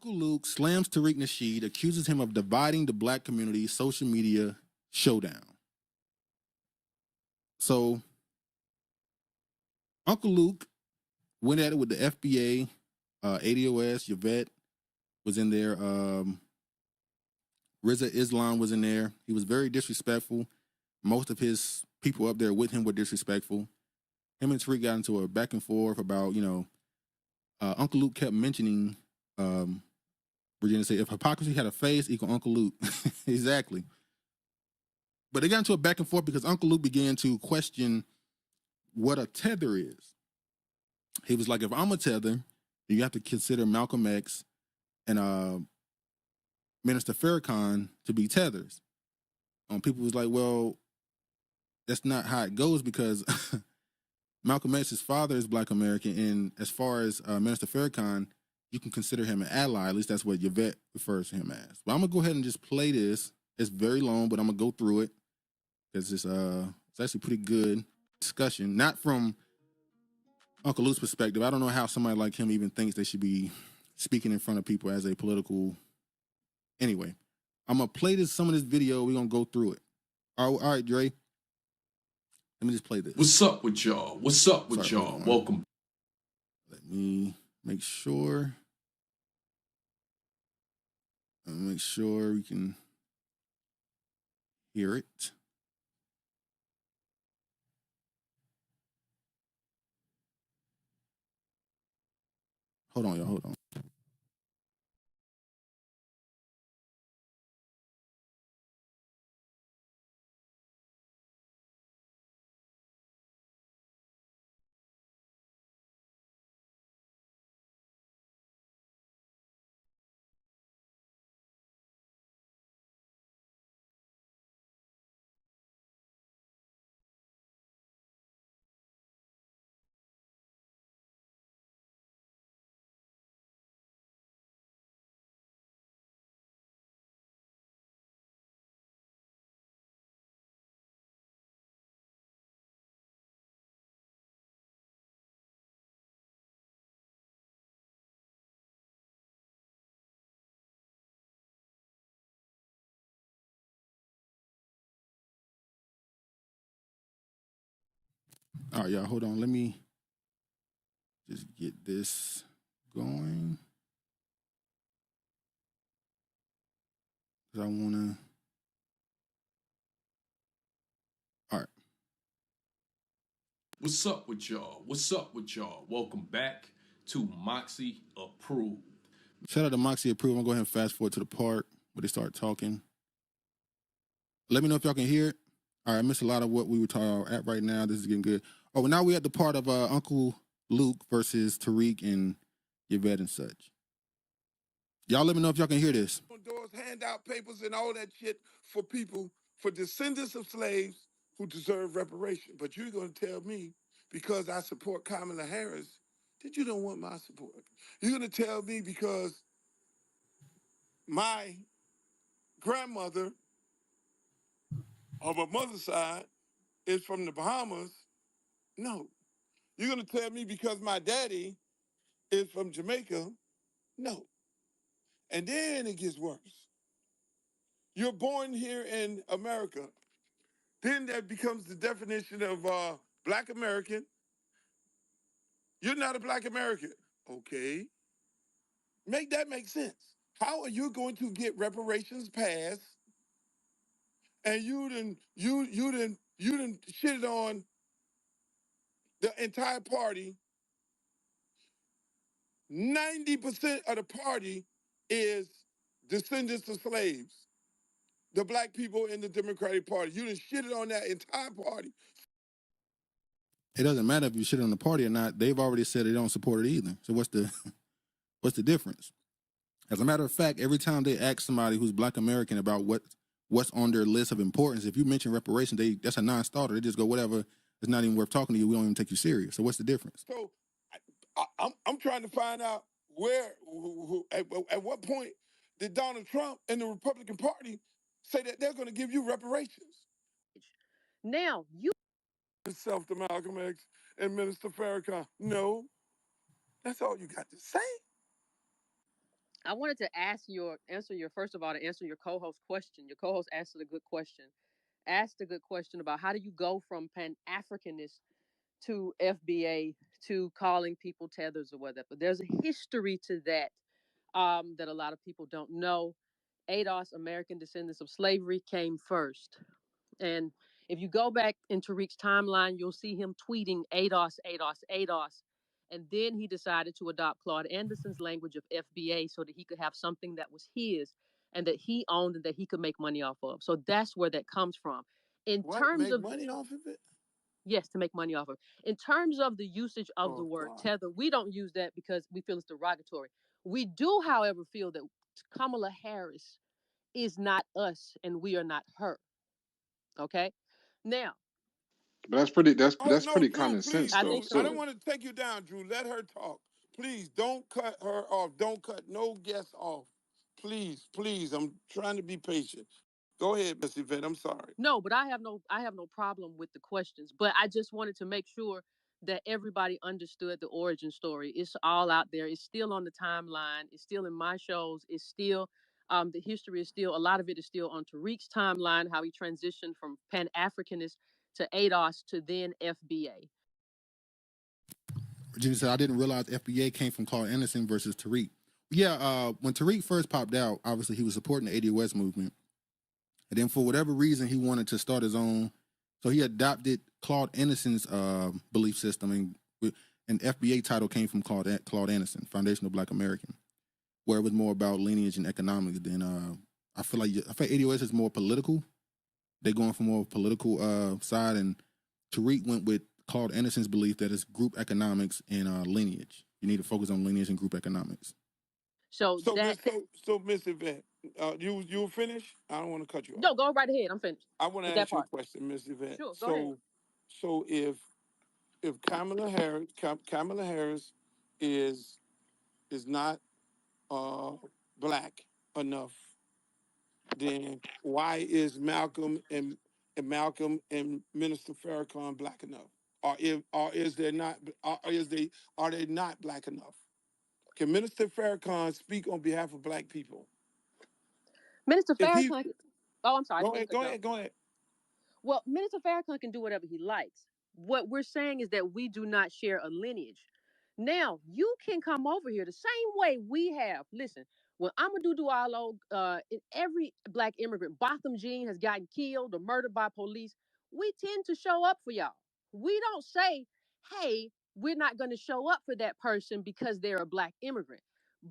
Uncle Luke slams Tariq Nasheed, accuses him of dividing the black community, social media showdown. So Uncle Luke went at it with the FBA, ADOS, Yvette was in there, Riza Islam was in there. He was very disrespectful. Most of his people up there with him were disrespectful. Him and Tariq got into a back and forth about, Uncle Luke kept mentioning, Virginia said, if hypocrisy had a face, equal Uncle Luke. Exactly. But they got into a back and forth because Uncle Luke began to question what a tether is. He was like, if I'm a tether, you have to consider Malcolm X and Minister Farrakhan to be tethers. People was like, well, that's not how it goes because Malcolm X's father is Black American, and as far as Minister Farrakhan, you can consider him an ally. At least that's what Yvette refers to him as. But I'm gonna go ahead and just play this. It's very long, but I'm gonna go through it because it's actually pretty good discussion. Not from Uncle Luke's perspective. I don't know how somebody like him even thinks they should be speaking in front of people as a political. Anyway, I'm gonna play some of this video. We're gonna go through it. All right, Dre. Let me just play this. What's up with y'all? What's up with y'all? Welcome. Let me make sure. Make sure we can hear it. Hold on, y'all. Hold on. All right, y'all. Hold on. Let me just get this going. Because I want to. All right. What's up with y'all? What's up with y'all? Welcome back to Moxie Approved. Shout out to Moxie Approved. I'm going to go ahead and fast forward to the part where they start talking. Let me know if y'all can hear it. All right, I missed a lot of what we were talking at right now. This is getting good. Oh, well, now we're at the part of Uncle Luke versus Tariq and Yvette and such. Y'all let me know if y'all can hear this. Doors, hand out papers and all that shit for people, for descendants of slaves who deserve reparation. But you're going to tell me, because I support Kamala Harris, that you don't want my support. You're going to tell me because my grandmother on my mother's side is from the Bahamas. No. You're going to tell me because my daddy is from Jamaica. No. And then it gets worse. You're born here in America. Then that becomes the definition of Black American. You're not a Black American. Okay. Make that make sense. How are you going to get reparations passed and you done shitted on the entire party? 90% of the party is descendants of slaves. The Black people in the Democratic Party. You done shitted on that entire party. It doesn't matter if you shit on the party or not. They've already said they don't support it either. So what's the difference? As a matter of fact, every time they ask somebody who's Black American about what's on their list of importance, if you mention reparations, that's a non-starter. They just go, whatever, it's not even worth talking to you. We don't even take you serious. So what's the difference? So I'm trying to find out at what point did Donald Trump and the Republican Party say that they're going to give you reparations? Now, you Yourself to Malcolm X and Minister Farrakhan. No, that's all you got to say. I wanted to answer your first of all, to answer your co-host question. Your co-host asked a good question. Asked a good question about how do you go from Pan Africanist to FBA to calling people tethers or whatever. There's a history to that that a lot of people don't know. ADOS, American Descendants of Slavery, came first. And if you go back in Tariq's timeline, you'll see him tweeting ADOS, ADOS, ADOS. And then he decided to adopt Claude Anderson's language of FBA so that he could have something that was his and that he owned and that he could make money off of. So that's where that comes from. In What? terms Make of, money off of it? yes, to make money off of. In terms of the usage of the Oh word God. tether, we don't use that because we feel it's derogatory. We do, however, feel that Kamala Harris is not us and we are not her. Okay. Now, But that's pretty. That's Oh that's no, pretty Drew, common sense please, I though. think Drew. so I don't So too. want to take you down, Drew. Let her talk. Please don't cut her off. Don't cut no guests off. Please, please. I'm trying to be patient. Go ahead, Miss Yvette. I'm sorry. No, but I have no problem with the questions. But I just wanted to make sure that everybody understood the origin story. It's all out there. It's still on the timeline. It's still in my shows. It's still the history is still a lot of it is still on Tariq's timeline, how he transitioned from Pan Africanist to ADOS to then FBA. Virginia said, I didn't realize FBA came from Claude Anderson versus Tariq. Yeah, when Tariq first popped out, obviously he was supporting the ADOS movement. And then for whatever reason, he wanted to start his own. So he adopted Claude Anderson's belief system. And FBA title came from Claude Anderson, Foundational Black American, where it was more about lineage and economics than I feel like ADOS is more political. They're going for more political side, and Tariq went with Claude Anderson's belief that it's group economics and lineage. You need to focus on lineage and group economics. So So, that Miss Yvette, you finish? I don't want to cut you off. no, go right ahead. I'm finished I want to with that ask you a part. question, Miss Yvette. Sure, go ahead. So if Kamala Harris is not uh, black enough, then why is Malcolm and Minister Farrakhan black enough? Or is there not? Are they not black enough? Can Minister Farrakhan speak on behalf of black people? Minister If he Farrakhan. Oh, I'm sorry. I go didn't mean to ahead, cut go you off. ahead, go ahead. Well, Minister Farrakhan can do whatever he likes. What we're saying is that we do not share a lineage. Now, you can come over here the same way we have. Listen, when Amadou Diallo, every black immigrant, Botham Jean has gotten killed or murdered by police, we tend to show up for y'all. We don't say, hey, we're not going to show up for that person because they're a black immigrant.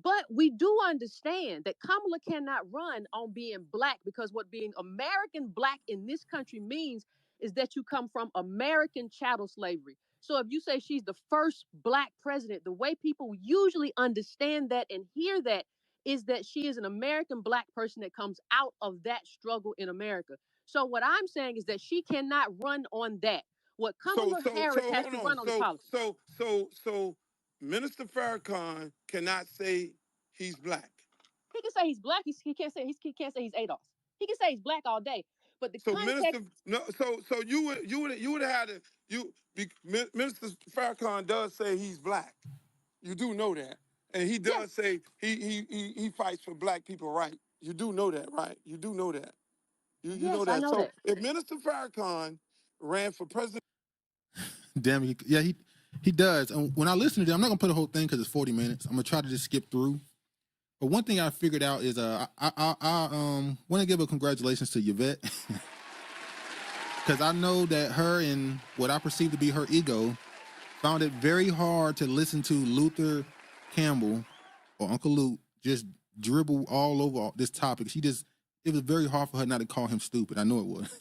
But we do understand that Kamala cannot run on being black because what being American black in this country means is that you come from American chattel slavery. So if you say she's the first black president, the way people usually understand that and hear that is that she is an American black person that comes out of that struggle in America. So what I'm saying is that she cannot run on that. What So Kamala so Harris so has hold to on. run on is politics. So Minister Farrakhan cannot say he's black. He can say he's black. He can't say he's ADOS. He can say he's black all day. But the So Minister, context, no, so you would have had to Minister Farrakhan does say he's black. You do know that, and he yes, does say he fights for black people, right? You do know that, right? You do know that. You know yes, I that. know So that. if Minister Farrakhan ran for president, Damn, he does. And when I listen to them, I'm not gonna put the whole thing because it's 40 minutes. I'm gonna try to just skip through. But one thing I figured out is I want to give a congratulations to Yvette because I know that her and what I perceive to be her ego found it very hard to listen to Luther Campbell or Uncle Luke just dribble all over this topic. It was very hard for her not to call him stupid. I know it was.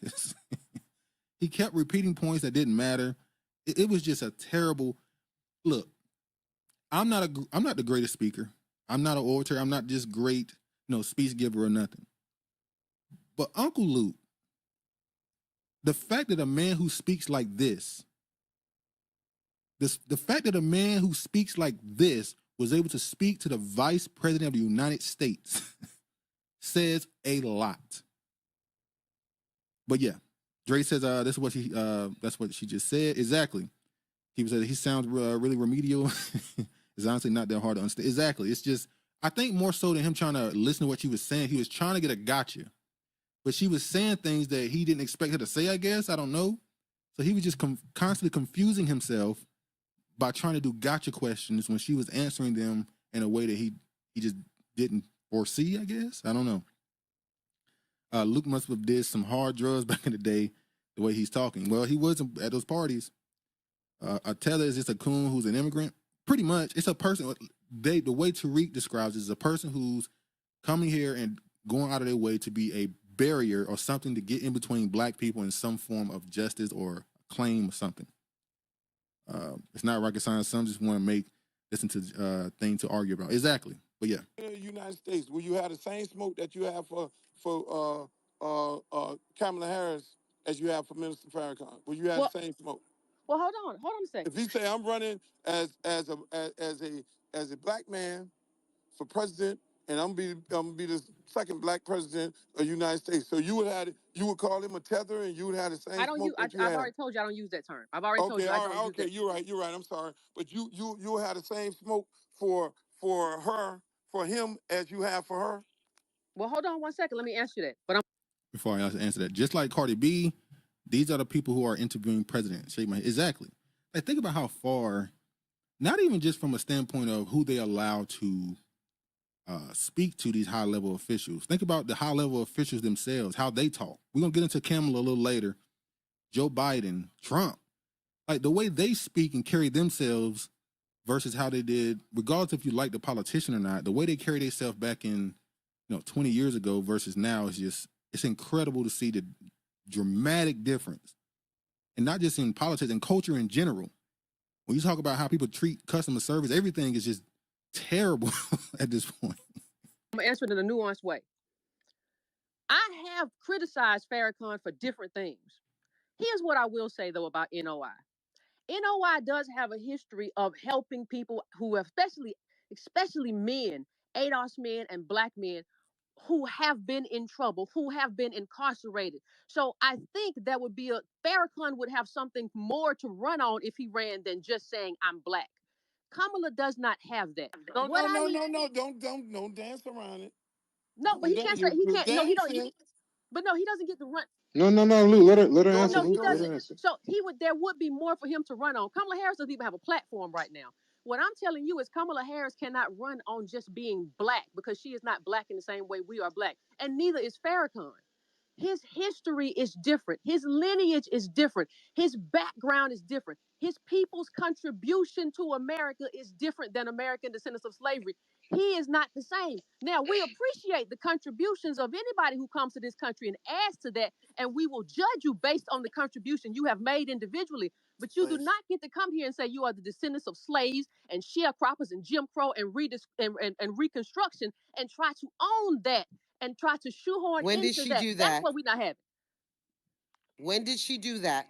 He kept repeating points that didn't matter. It was just a terrible look. I'm not the greatest speaker. I'm not an orator. I'm not just great, speech giver or nothing. But Uncle Luke, the fact that a man who speaks like this, the fact that a man who speaks like this was able to speak to the vice president of the United States says a lot. But yeah, Dre says that's what she just said. Exactly. He sounds really remedial. It's honestly not that hard to understand. Exactly. It's just I think more so than him trying to listen to what she was saying, he was trying to get a gotcha. But she was saying things that he didn't expect her to say, I guess. I don't know. So he was just constantly confusing himself by trying to do gotcha questions when she was answering them in a way that he just didn't foresee, I guess. I don't know. Luke must have did some hard drugs back in the day, the way he's talking. Well, he wasn't at those parties. A teller is just a coon who's an immigrant. Pretty much, it's a person. The way Tariq describes it is a person who's coming here and going out of their way to be a barrier or something to get in between black people in some form of justice or claim or something. It's not rocket science. Some just want to listen to thing to argue about. Exactly. But yeah. In the United States, will you have the same smoke that you have for Kamala Harris as you have for Minister Farrakhan? Will you have Well, the same smoke? well, hold on a second. If he say I'm running as a black man for president, and I'm gonna be the second black president of the United States, so you would call him a tether, and you would have the same I don't use. smoke that you I've have. already told you I don't use that term. I've already told Okay, you I all right, don't use okay, that. you're right. I'm sorry, but you will have the same smoke for him as you have for her. Well, hold on 1 second. Let me answer that. But Before I answer that, just like Cardi B, these are the people who are interviewing presidents. Exactly. Like, think about how far, not even just from a standpoint of who they allow to speak to these high level officials. Think about the high level officials themselves, how they talk. We're gonna get into Kamala a little later. Joe Biden, Trump, like the way they speak and carry themselves versus how they did, regardless if you like the politician or not, the way they carry themselves back in, 20 years ago versus now is just, it's incredible to see the dramatic difference. And not just in politics and culture in general. When you talk about how people treat customer service, everything is just terrible at this point. I'm gonna answer it in a nuanced way. I have criticized Farrakhan for different things. Here's what I will say though about NOI. NOI does have a history of helping people who have, especially men, ADOS men and black men who have been in trouble, who have been incarcerated. So I think that would be Farrakhan would have something more to run on if he ran than just saying I'm black. Kamala does not have that. No, What no, I no, need, no, no. Don't dance around it. no, but he can't say he You're can't. No, he don't. dancing. But no, he doesn't get to run. No, Luke. Let her Go answer, No, ahead, he Luke. go Let ahead. her doesn't. answer. So there would be more for him to run on. Kamala Harris doesn't even have a platform right now. What I'm telling you is Kamala Harris cannot run on just being black because she is not black in the same way we are black. And neither is Farrakhan. His history is different. His lineage is different. His background is different. His people's contribution to America is different than American descendants of slavery. He is not the same. Now, we appreciate the contributions of anybody who comes to this country and adds to that, and we will judge you based on the contribution you have made individually. But you do not get to come here and say you are the descendants of slaves and sharecroppers and Jim Crow and, and Reconstruction and try to own that and try to shoehorn When did into she that. do That's that? what we're not having. When did she do that?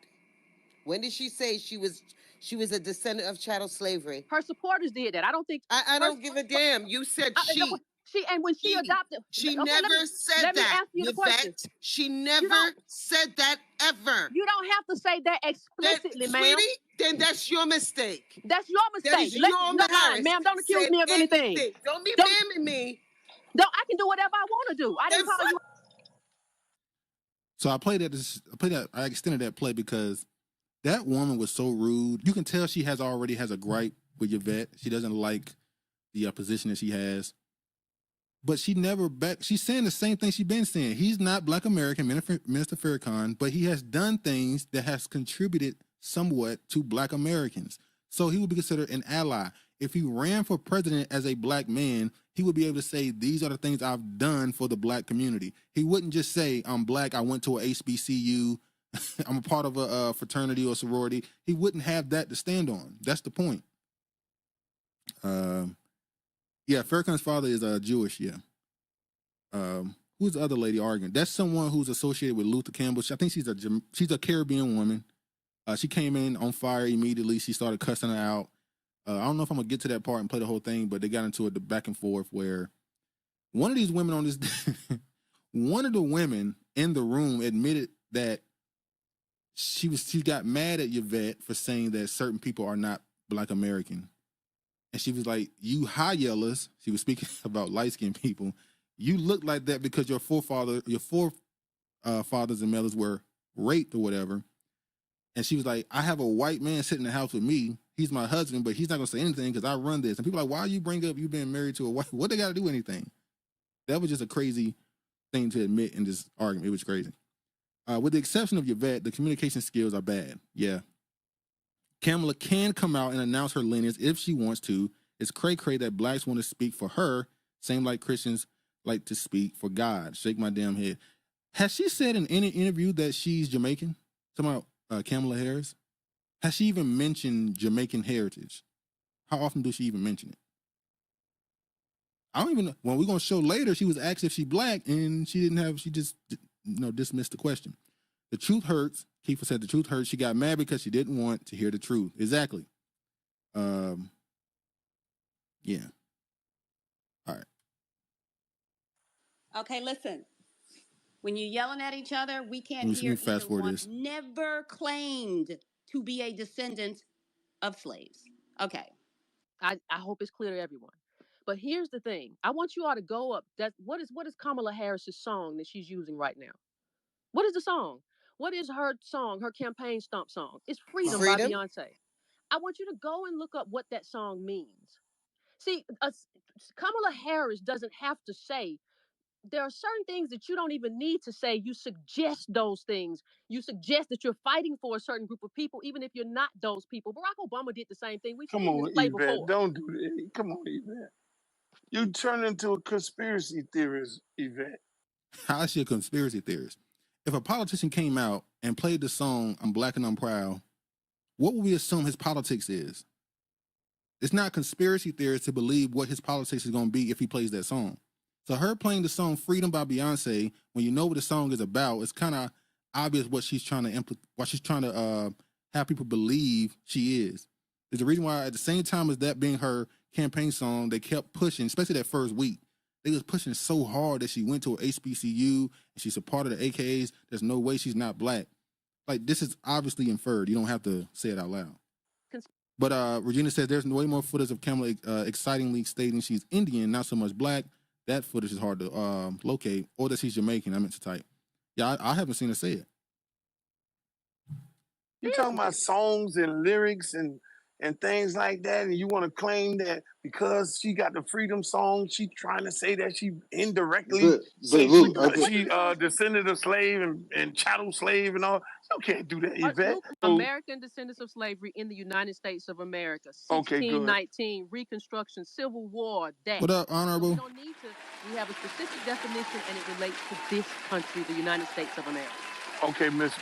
When did she say she was a descendant of chattel slavery? Her supporters did that. I don't think. I don't give a damn. You said she. She and when she adopted. She Okay, never said let me that. ask you the question. Yvette, she never said that ever. You don't have to say that explicitly, ma'am. Sweetie, then that's your mistake. That's your mistake. That is your Not mine, embarrassment. ma'am. Don't accuse me of anything. Don't be blaming me. No, I can do whatever I want to do. I didn't call you. So I extended that play because that woman was so rude. You can tell she already has a gripe with Yvette. She doesn't like the position that she has. But she's saying the same thing she's been saying. He's not Black American, Minister Farrakhan, but he has done things that has contributed somewhat to Black Americans. So he would be considered an ally. If he ran for president as a Black man, he would be able to say, these are the things I've done for the Black community. He wouldn't just say, I'm Black, I went to a HBCU, I'm a part of a fraternity or sorority. He wouldn't have that to stand on. That's the point. Yeah, Farrakhan's father is Jewish, yeah. Who's the other lady arguing? That's someone who's associated with Luther Campbell. I think she's a Caribbean woman. She came in on fire immediately. She started cussing her out. I don't know if I'm going to get to that part and play the whole thing, but they got into it back and forth where one of these women on this, one of the women in the room admitted that she got mad at Yvette for saying that certain people are not Black American. And she was like, "You high yellers." She was speaking about light skinned people. You look like that because your forefathers and mothers were raped or whatever. And she was like, "I have a white man sitting in the house with me. He's my husband, but he's not gonna say anything because I run this." And people are like, "Why you bring up you being married to a white? What they got to do anything?" That was just a crazy thing to admit in this argument. It was crazy. With the exception of Yvette, the communication skills are bad. Yeah. Kamala can come out and announce her lineage if she wants to. It's cray-cray that blacks want to speak for her, same like Christians like to speak for God. Shake my damn head. Has she said in any interview that she's Jamaican? Talking about Kamala Harris? Has she even mentioned Jamaican heritage? How often does she even mention it? I don't even know. When we're going to show later, she was asked if she's black, and she just dismissed the question. The truth hurts. Kiefer said the truth hurts. She got mad because she didn't want to hear the truth. Exactly. Yeah. All right. Okay, listen. When you're yelling at each other, we can't Let me hear fast either forward one. this. Never claimed to be a descendant of slaves. Okay. I hope it's clear to everyone. But here's the thing. I want you all to go up. What is Kamala Harris's song that she's using right now? What is the song? What is her song, her campaign stomp song? It's Freedom by Beyonce. I want you to go and look up what that song means. See, Kamala Harris doesn't have to say. There are certain things that you don't even need to say. You suggest those things. You suggest that you're fighting for a certain group of people, even if you're not those people. Barack Obama did the same thing. We've seen this play Yvette, before. don't do that. Come on, Yvette. You turn into a conspiracy theorist, Yvette. How is she a conspiracy theorist? If a politician came out and played the song "I'm Black and I'm Proud," what would we assume his politics is? It's not conspiracy theorists to believe what his politics is going to be if he plays that song. So her playing the song "Freedom" by Beyonce, when you know what the song is about, it's kind of obvious what she's trying to have people believe she is. There's a reason why at the same time as that being her campaign song, they kept pushing, especially that first week. They was pushing so hard that she went to an HBCU and she's a part of the AKAs. There's no way she's not black. Like, this is obviously inferred. You don't have to say it out loud. But Regina says there's way more footage of Kamala excitingly stating she's Indian, not so much black. That footage is hard to locate, or that she's Jamaican. I meant to type. Yeah, I haven't seen her say it. You talking about songs and lyrics and things like that, and you want to claim that because she got the freedom song, she trying to say that she indirectly she descended of slave and chattel slave and all. You can't do that, Yvette. American descendants of slavery in the United States of America, 1619, Reconstruction, Civil War. That. What up, Honorable? So we don't need to. We have a specific definition, and it relates to this country, the United States of America. Okay, Miss.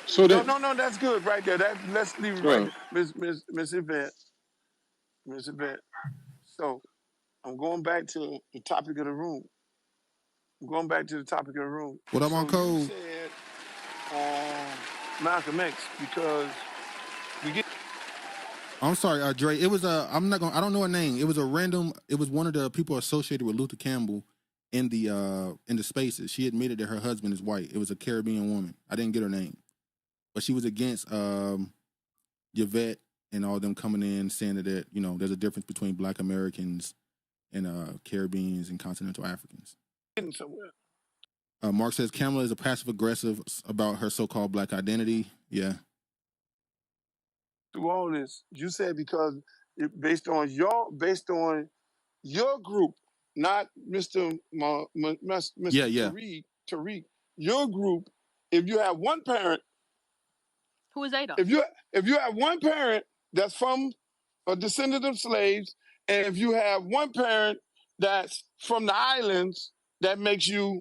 So no, that's good right there. Let's leave it right there. Miss Yvette. Miss Yvette. So I'm going back to the topic of the room. What up, on code? You said Malcolm X because we get. I'm sorry, Dre. It was I don't know her name. It was one of the people associated with Luther Campbell in the Spaces. She admitted that her husband is white. It was a Caribbean woman. I didn't get her name, but she was against Yvette and all them coming in saying that there's a difference between Black Americans and Caribbeans and continental Africans. Getting somewhere. Mark says Kamala is a passive aggressive about her so-called black identity. Yeah. Through all this, you said because based on your group, not Mr. Tariq, your group. If you have one parent, who is Ada? If you have one parent that's from a descendant of slaves, and if you have one parent that's from the islands, that makes you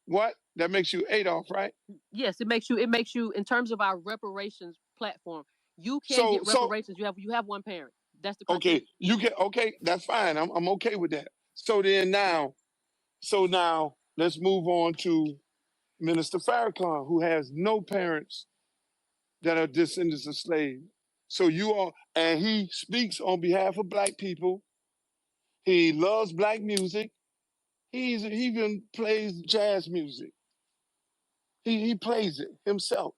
what? That makes you Adolf, right? Yes, it makes you in terms of our reparations platform. You can get reparations. You have one parent. That's the criteria. Okay. You get that's fine. I'm okay with that. So now let's move on to Minister Farrakhan, who has no parents that are descendants of slaves. So and he speaks on behalf of Black people. He loves Black music. He even plays jazz music. He plays it himself.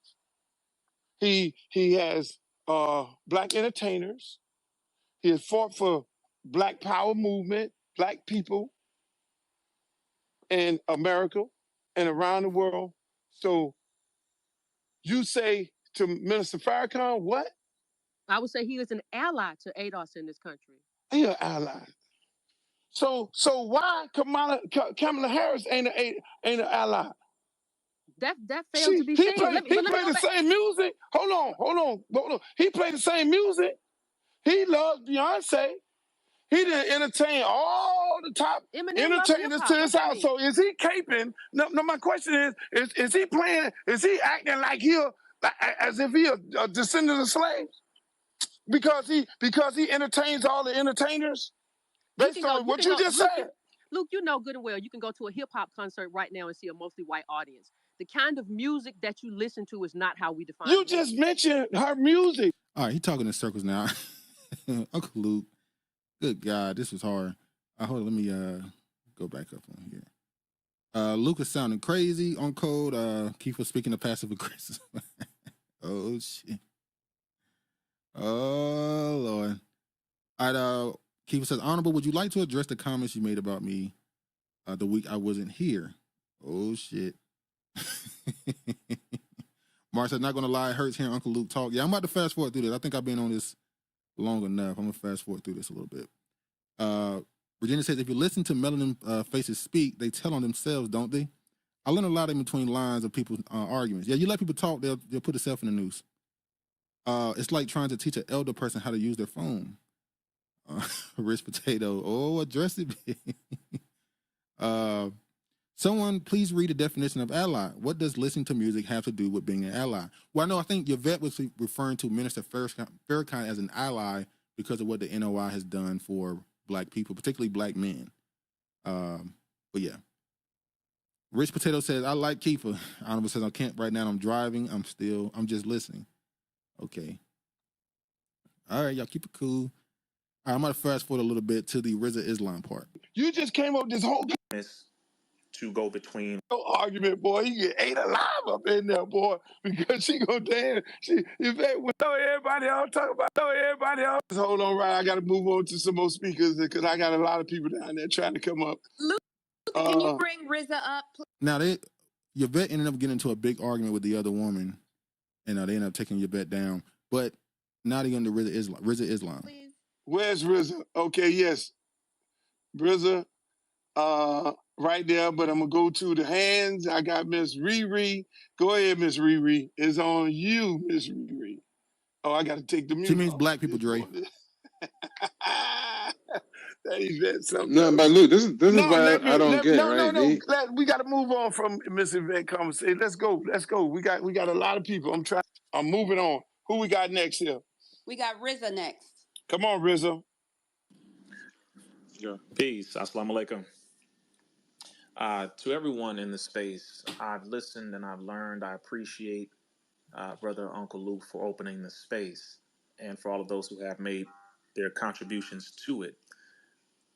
He has Black entertainers. He has fought for Black Power movement, black people in America and around the world. So you say to Minister Farrakhan, what? I would say he is an ally to ADOS in this country. He an ally. So why Kamala Harris ain't an ally? That failed to be He seen. played Let me go the back. same music. Hold on. He played the same music. He loves Beyonce. He didn't entertain all the top Eminem loves hip entertainers to hop. his What that house. mean? So is he caping? No, my question is he playing? Is he acting like as if he a descendant of slaves? Because he entertains all the entertainers based on what you just said. Luke, you know good and well you can go to a hip hop concert right now and see a mostly white audience. The kind of music that you listen to is not how we define You music. just mentioned her music. All right, he talking in circles now. Uncle Luke, good God, this was hard. Hold on, let me go back up on here. Luke is sounding crazy on code. Keep us speaking of passive aggressive. Oh shit. Oh Lord. All right, Keefer says, Honorable, would you like to address the comments you made about me the week I wasn't here? Oh shit. Mark said, not gonna lie, it hurts hearing Uncle Luke talk. Yeah, I'm about to fast forward through this. I think I've been on this long enough. I'm gonna fast forward through this a little bit. Virginia says, if you listen to melanin faces speak, they tell on themselves, don't they? I learned a lot in between lines of people's arguments. Yeah, you let people talk, they'll put themselves in the news. It's like trying to teach an elder person how to use their phone. Rich potato. Oh, address it. Someone please read the definition of ally. What does listening to music have to do with being an ally? Well, no, I think Yvette was referring to Minister Farrakhan as an ally because of what the NOI has done for black people, particularly black men. But yeah. Rich Potato says, I like Keefer. Honorable says, I can't right now. I'm driving. I'm just listening. Okay. All right, y'all keep it cool. All right, I'm going to fast forward a little bit to the RZA Islam part. You just came up with this whole to go between argument, boy. You get ate alive up in there, boy, because she gonna dance. In fact, everybody else talk about everybody else. Hold on, right? I got to move on to some more speakers because I got a lot of people down there trying to come up. Luke, can you bring RZA up? Now, Yvette ended up getting into a big argument with the other woman, and they ended up taking Yvette down. But now they're going to RZA Islam. Please. Where's RZA? Okay, yes. RZA, right there, but I'm going to go to the hands. I got Miss Riri. Go ahead, Miss Riri. It's on you, Miss Riri. Oh, I got to take the mute. She means black people, Dre. No, but Luke, this is why I don't get right. No. We got to move on from Miss Yvette conversation. Let's go. We got a lot of people. I'm moving on. Who we got next here? We got RZA next. Come on, RZA. Yeah. Peace. Assalamu alaikum. To everyone in the space, I've listened and I've learned. I appreciate Brother Uncle Luke for opening the space and for all of those who have made their contributions to it.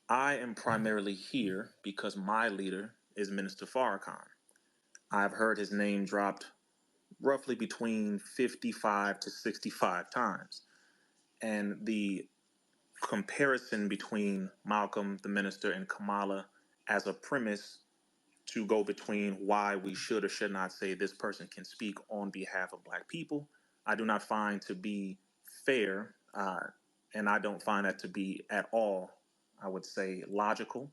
I am primarily here because my leader is Minister Farrakhan. I've heard his name dropped roughly between 55 to 65 times. And the comparison between Malcolm, the minister, and Kamala as a premise to go between why we should or should not say this person can speak on behalf of black people, I do not find to be fair, and I don't find that to be at all, I would say, logical.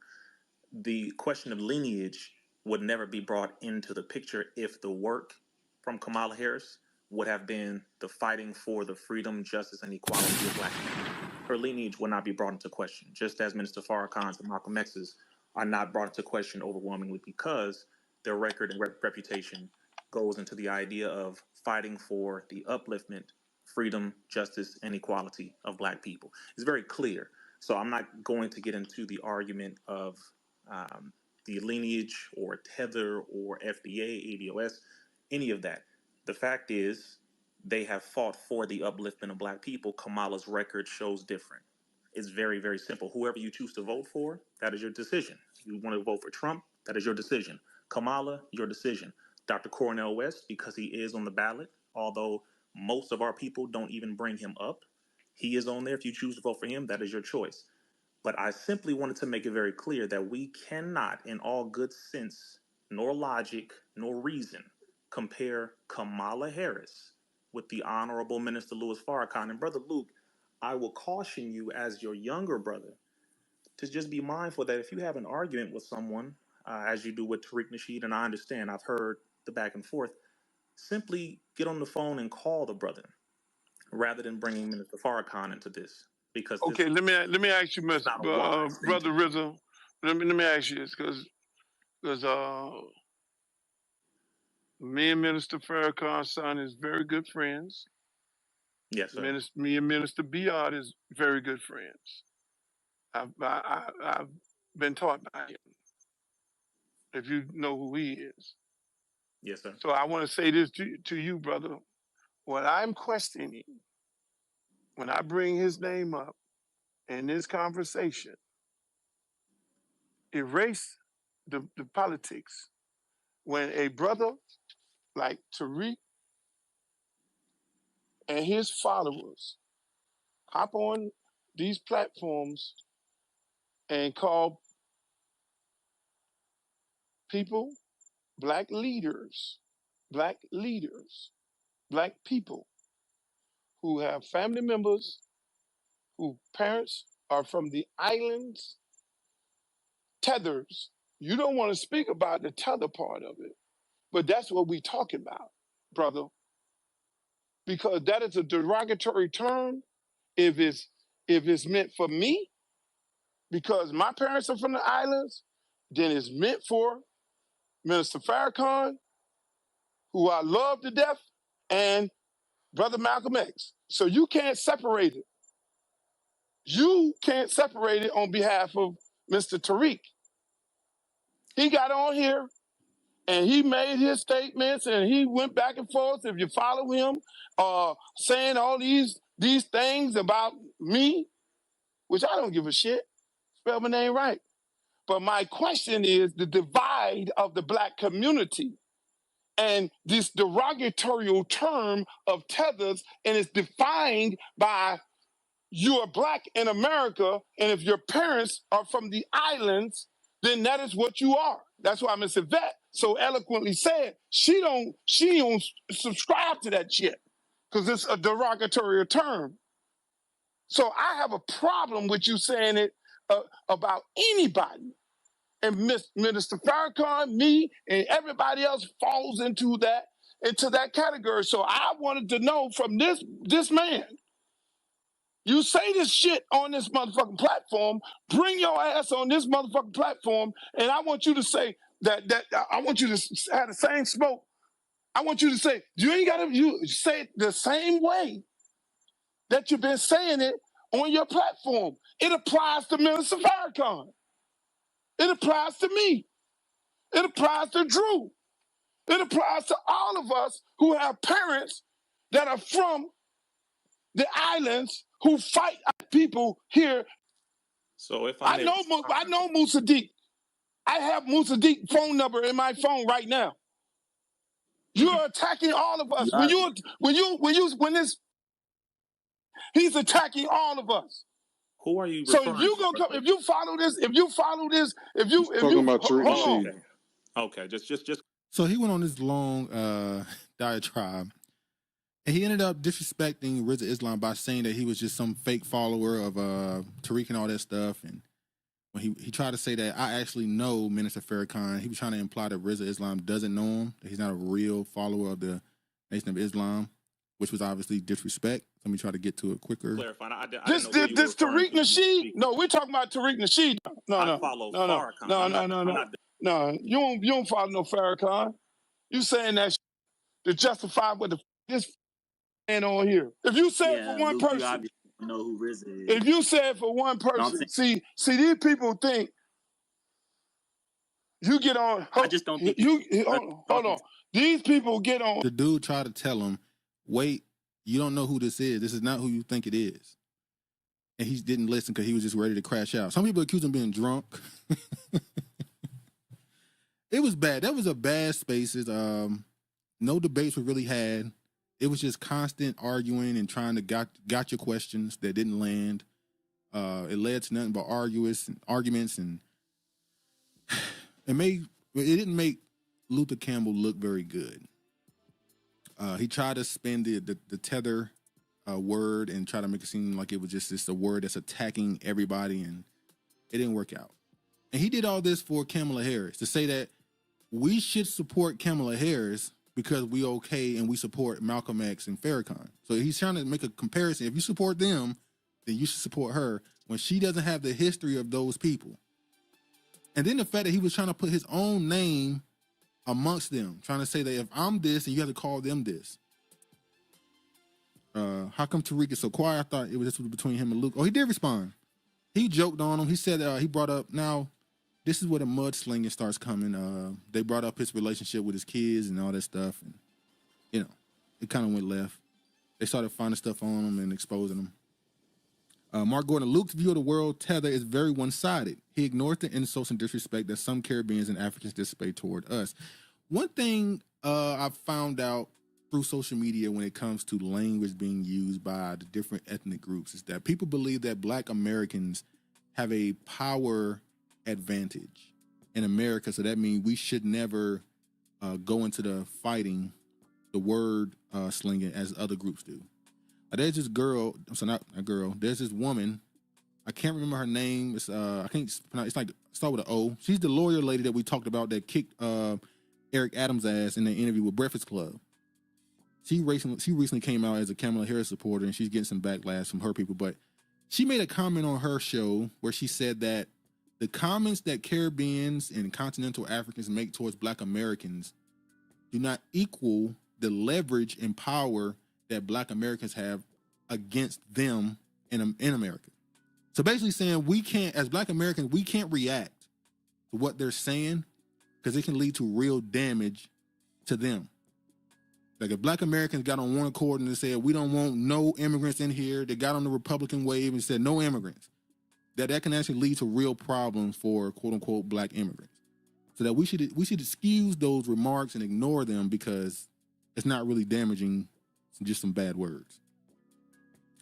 The question of lineage would never be brought into the picture if the work from Kamala Harris would have been the fighting for the freedom, justice, and equality of black people. Her lineage would not be brought into question, just as Minister Farrakhan's and Malcolm X's are not brought into question overwhelmingly because their record and reputation goes into the idea of fighting for the upliftment, freedom, justice, and equality of black people. It's very clear. So I'm not going to get into the argument of the lineage or tether or FDA, ADOS, any of that. The fact is, they have fought for the upliftment of black people. Kamala's record shows different. It's very, very simple. Whoever you choose to vote for, that is your decision. You want to vote for Trump, that is your decision. Kamala, your decision. Dr. Cornel West, because he is on the ballot, although most of our people don't even bring him up, he is on there. If you choose to vote for him, that is your choice. But I simply wanted to make it very clear that we cannot, in all good sense, nor logic, nor reason, compare Kamala Harris with the Honorable Minister Louis Farrakhan. And Brother Luke, I will caution you as your younger brother to just be mindful that if you have an argument with someone, as you do with Tariq Nasheed, and I understand, I've heard the back and forth, simply get on the phone and call the brother rather than bringing Minister Farrakhan into this, because this Okay, let me ask you, is not a wise thing Brother Rizzo. Let me ask you this, because me and Minister Farrakhan's son is very good friends. Yes, sir. Me and Minister Biard is very good friends. I've been taught by him, if you know who he is. Yes, sir. So I want to say this to you, brother. What I'm questioning, when I bring his name up in this conversation, erase the politics. When a brother like Tariq and his followers hop on these platforms and call people, black leaders, black people who have family members whose parents are from the islands, tethers. You don't want to speak about the tether part of it, but that's what we talking about, brother, because that is a derogatory term if it's meant for me, because my parents are from the islands, then it's meant for Minister Farrakhan, who I love to death, and Brother Malcolm X. So you can't separate it. You can't separate it on behalf of Mr. Tariq. He got on here and he made his statements and he went back and forth. If you follow him, saying all these things about me, which I don't give a shit. Spell my name right. But my question is the divide of the black community and this derogatory term of tethers, and it's defined by you are black in America, and if your parents are from the islands, then that is what you are. That's why Miss Yvette so eloquently said she don't subscribe to that shit because it's a derogatory term. So I have a problem with you saying it about anybody. And Minister Farrakhan, me, and everybody else falls into that category. So I wanted to know from this man. You say this shit on this motherfucking platform, bring your ass on this motherfucking platform, and I want you to say that I want you to have the same smoke. I want you to say, you say it the same way that you've been saying it on your platform. It applies to Minister Farrakhan. It applies to me. It applies to Drew. It applies to all of us who have parents that are from the islands who fight people here. So if I may, I know Musa Deep. I have Musa Deep phone number in my phone right now. You are attacking all of us. He's attacking all of us. who are you So referring if you to? gonna come, if you follow this, talking about Tariq Nasheed. Okay, just. So he went on this long diatribe, and he ended up disrespecting Rizza Islam by saying that he was just some fake follower of Tariq and all that stuff. And when he tried to say that I actually know Minister Farrakhan, he was trying to imply that Rizza Islam doesn't know him, that he's not a real follower of the Nation of Islam, which was obviously disrespect. Let me try to get to it quicker. Clarify. This Tariq Nasheed? No, we're talking about Tariq Nasheed. No. You don't follow no Farrakhan. You saying that to justify what this man on here. If you say it for one person, you obviously know who RZA is. If you say it for one person, see these people think you get on. I just don't think hold on. These people get on. The dude tried to tell him, wait, you don't know who this is. This is not who you think it is. And he didn't listen because he was just ready to crash out. Some people accuse him of being drunk. It was bad. That was a bad spaces. No debates were really had. It was just constant arguing and trying to gotcha questions that didn't land. It led to nothing but arguments, and it didn't make Luther Campbell look very good. He tried to spin the tether word and try to make it seem like it was just a word that's attacking everybody, and it didn't work out. And he did all this for Kamala Harris to say that we should support Kamala Harris because we okay and we support Malcolm X and Farrakhan. So he's trying to make a comparison. If you support them, then you should support her when she doesn't have the history of those people. And then the fact that he was trying to put his own name amongst them, trying to say that if I'm this, and you have to call them this. How come Tariq is so quiet? I thought this was between him and Luke. Oh, he did respond. He joked on him. He said he brought up, now this is where the mudslinging starts coming. They brought up his relationship with his kids and all that stuff, and it kind of went left. They started finding stuff on him and exposing him. Mark Gordon, Luke's view of the world tether is very one-sided. He ignores the insults and disrespect that some Caribbeans and Africans display toward us. One thing I've found out through social media when it comes to language being used by the different ethnic groups is that people believe that Black Americans have a power advantage in America. So that means we should never go into the fighting, the word slinging as other groups do. There's this girl, so not a girl, there's this woman, I can't remember her name. It's I can't pronounce, it's like start with an O. She's the lawyer lady that we talked about that kicked Eric Adams' ass in the interview with Breakfast Club. She recently came out as a Kamala Harris supporter, and she's getting some backlash from her people. But she made a comment on her show where she said that the comments that Caribbeans and continental Africans make towards Black Americans do not equal the leverage and power that Black Americans have against them in America. So basically saying we can't, as Black Americans, we can't react to what they're saying because it can lead to real damage to them. Like if Black Americans got on one accord and they said, we don't want no immigrants in here, they got on the Republican wave and said no immigrants, that can actually lead to real problems for quote unquote Black immigrants. So that we should excuse those remarks and ignore them because it's not really damaging, just some bad words.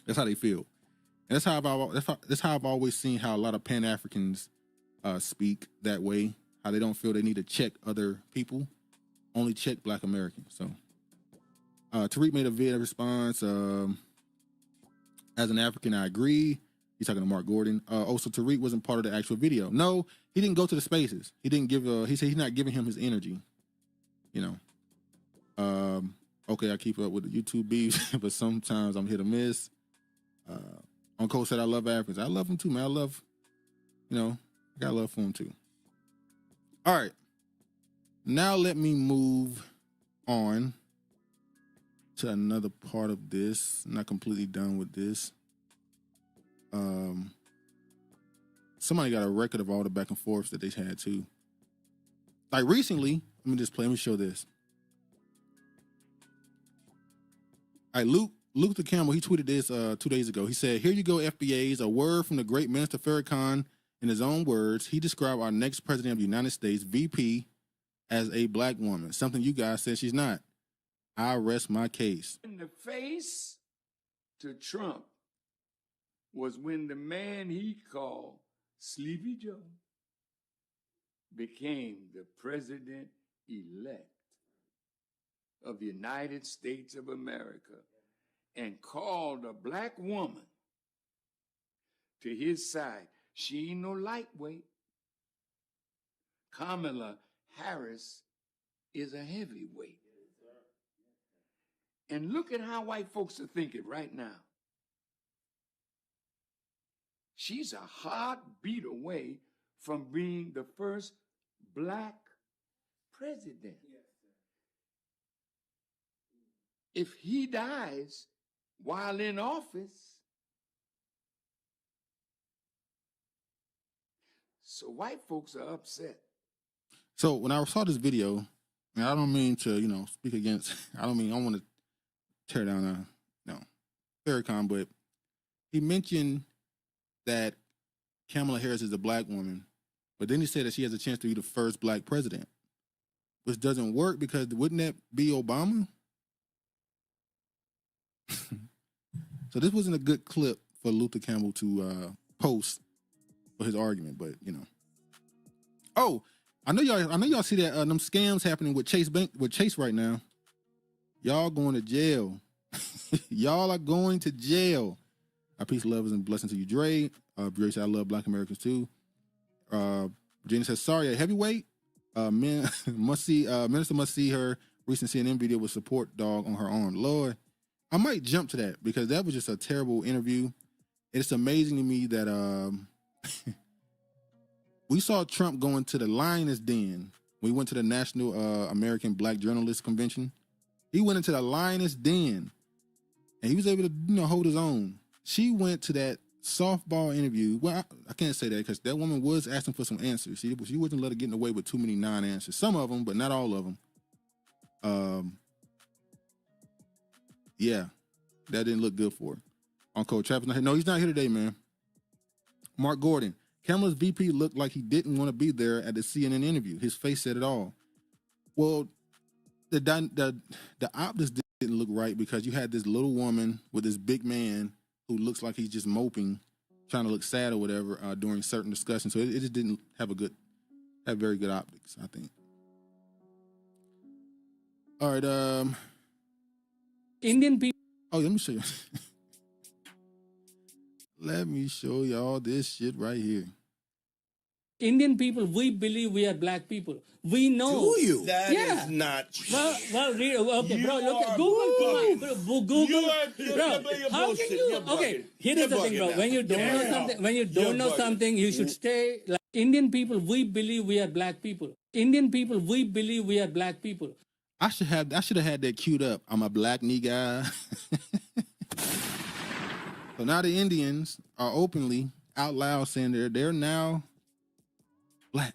That's how they feel. And that's how I've always seen how a lot of Pan-Africans speak that way, how they don't feel they need to check other people, only check Black Americans. So Tariq made a video response. As an African, I agree. He's talking to Mark Gordon. So Tariq wasn't part of the actual video. No, he didn't go to the spaces. He didn't give. He said he's not giving him his energy. Okay, I keep up with the YouTube beefs, but sometimes I'm hit or miss. Uncle said I love Africans. I love them too, man. I love, I got love for them too. All right. Now let me move on to another part of this. I'm not completely done with this. Somebody got a record of all the back and forths that they had too. Like recently, let me show this. All right, Luke the Campbell, he tweeted this 2 days ago. He said, "Here you go, FBAs, a word from the great Minister Farrakhan. In his own words, he described our next president of the United States, VP, as a Black woman, something you guys said she's not. I rest my case." In the face to Trump was when the man he called Sleepy Joe became the president-elect of the United States of America and called a Black woman to his side. She ain't no lightweight. Kamala Harris is a heavyweight. And look at how white folks are thinking right now. She's a heartbeat away from being the first Black president. If he dies while in office, so white folks are upset. So when I saw this video, and I don't mean to, speak against, I don't want to tear down Farrakhan, but he mentioned that Kamala Harris is a Black woman, but then he said that she has a chance to be the first Black president, which doesn't work because wouldn't that be Obama? So this wasn't a good clip for Luther Campbell to post for his argument, but you know. Oh, I know y'all see that them scams happening with Chase right now. Y'all going to jail. Y'all are going to jail. Peace, love, and blessing to you, Dre. Dre said, I love Black Americans too. Virginia says, sorry, a heavyweight. Minister must see her recent CNN video with support dog on her arm. Lord, I might jump to that because that was just a terrible interview. It's amazing to me that we saw Trump going to the lioness den. We went to the National American Black Journalists Convention. He went into the lioness den, and he was able to hold his own. She went to that softball interview. Well, I can't say that because that woman was asking for some answers. She wasn't let her get away with too many non-answers. Some of them, but not all of them. Yeah, that didn't look good for her. Uncle Travis, no, he's not here today, man. Mark Gordon, Kamala's VP looked like he didn't want to be there at the CNN interview. His face said it all. Well, the optics didn't look right because you had this little woman with this big man who looks like he's just moping, trying to look sad or whatever during certain discussions. So it just didn't have very good optics, I think. All right, Indian people. Oh, let me show you. Let me show y'all this shit right here. Indian people, we believe we are black people. We know. Do you? That is not true. Well, okay, bro. Look at Google. Bro, how can you? Okay, here is the thing, bro. When you don't know something, you should stay. Like Indian people, we believe we are black people. Indian people, we believe we are black people. I should have had that queued up. I'm a black nigga. So now the Indians are openly out loud saying they're now black.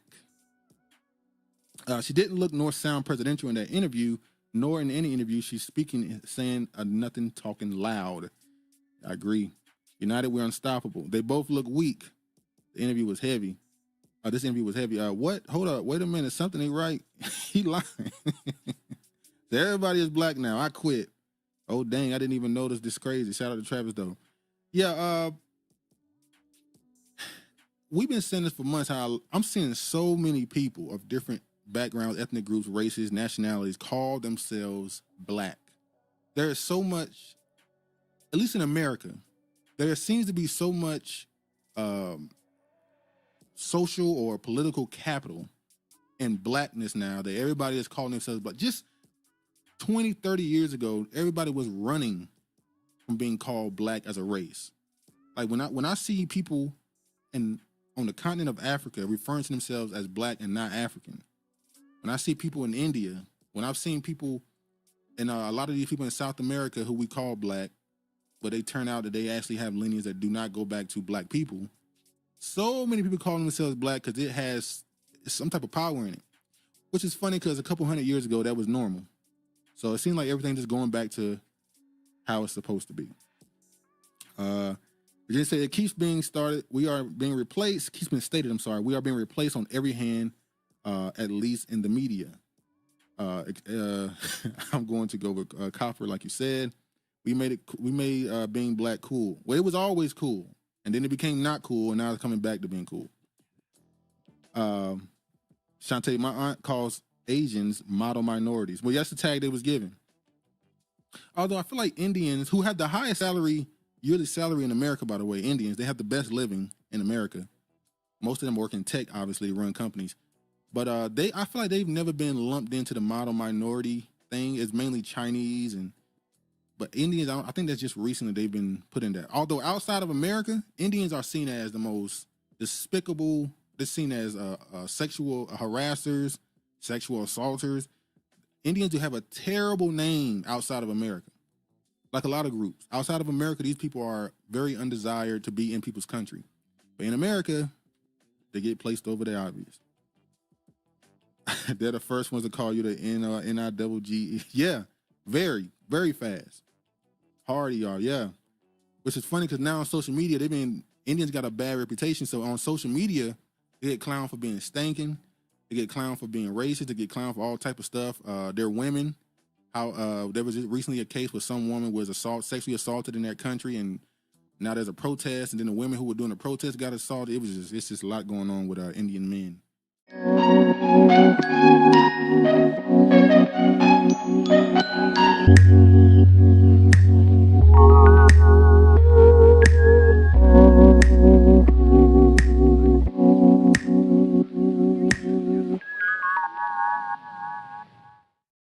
She didn't look nor sound presidential in that interview, nor in any interview. She's speaking, saying nothing, talking loud. I agree. United, we're unstoppable. They both look weak. The interview was heavy. This interview was heavy. What? Hold up. Wait a minute. Something ain't right. He lying. Everybody is black now. I quit. Oh, dang. I didn't even notice this crazy. Shout out to Travis, though. Yeah, we've been saying this for months. How I'm seeing so many people of different backgrounds, ethnic groups, races, nationalities call themselves black. There is so much, at least in America, there seems to be so much social or political capital in blackness now that everybody is calling themselves black. Just 20, 30 years ago, everybody was running from being called black as a race. Like when I see people on the continent of Africa referring to themselves as black and not African, when I see people in India, when I've seen people and a lot of these people in South America who we call black, but they turn out that they actually have lineage that do not go back to black people. So many people calling themselves black because it has some type of power in it, which is funny because a couple hundred years ago that was normal. So it seems like everything just going back to how it's supposed to be. Virginia said it keeps being started. We are being replaced. Keeps being stated. I'm sorry. We are being replaced on every hand, at least in the media. I'm going to go with Copper, like you said. We made being black cool. Well, it was always cool, and then it became not cool, and now it's coming back to being cool. Shantae, my aunt calls Asians model minorities. Well, that's the tag they was given. Although I feel like Indians, who have the highest yearly salary in America, by the way, Indians, they have the best living in America. Most of them work in tech, obviously, run companies. But I feel like they've never been lumped into the model minority thing. It's mainly Chinese but Indians, I think that's just recently they've been put in there. Although outside of America, Indians are seen as the most despicable. They're seen as sexual harassers, sexual assaulters. Indians do have a terrible name outside of America. Like a lot of groups. Outside of America, these people are very undesired to be in people's country. But in America, they get placed over the obvious. They're the first ones to call you the NIGG. Yeah, very, very fast. Hard ER, yeah. Which is funny because now on social media, Indians got a bad reputation. So on social media, they get clowned for being stinking. They get clowned for being racist. They get clowned for all type of stuff. They're women. How there was recently a case where some woman was sexually assaulted in their country, and Now there's a protest, and then the women who were doing the protest got assaulted. It's just a lot going on with Indian men.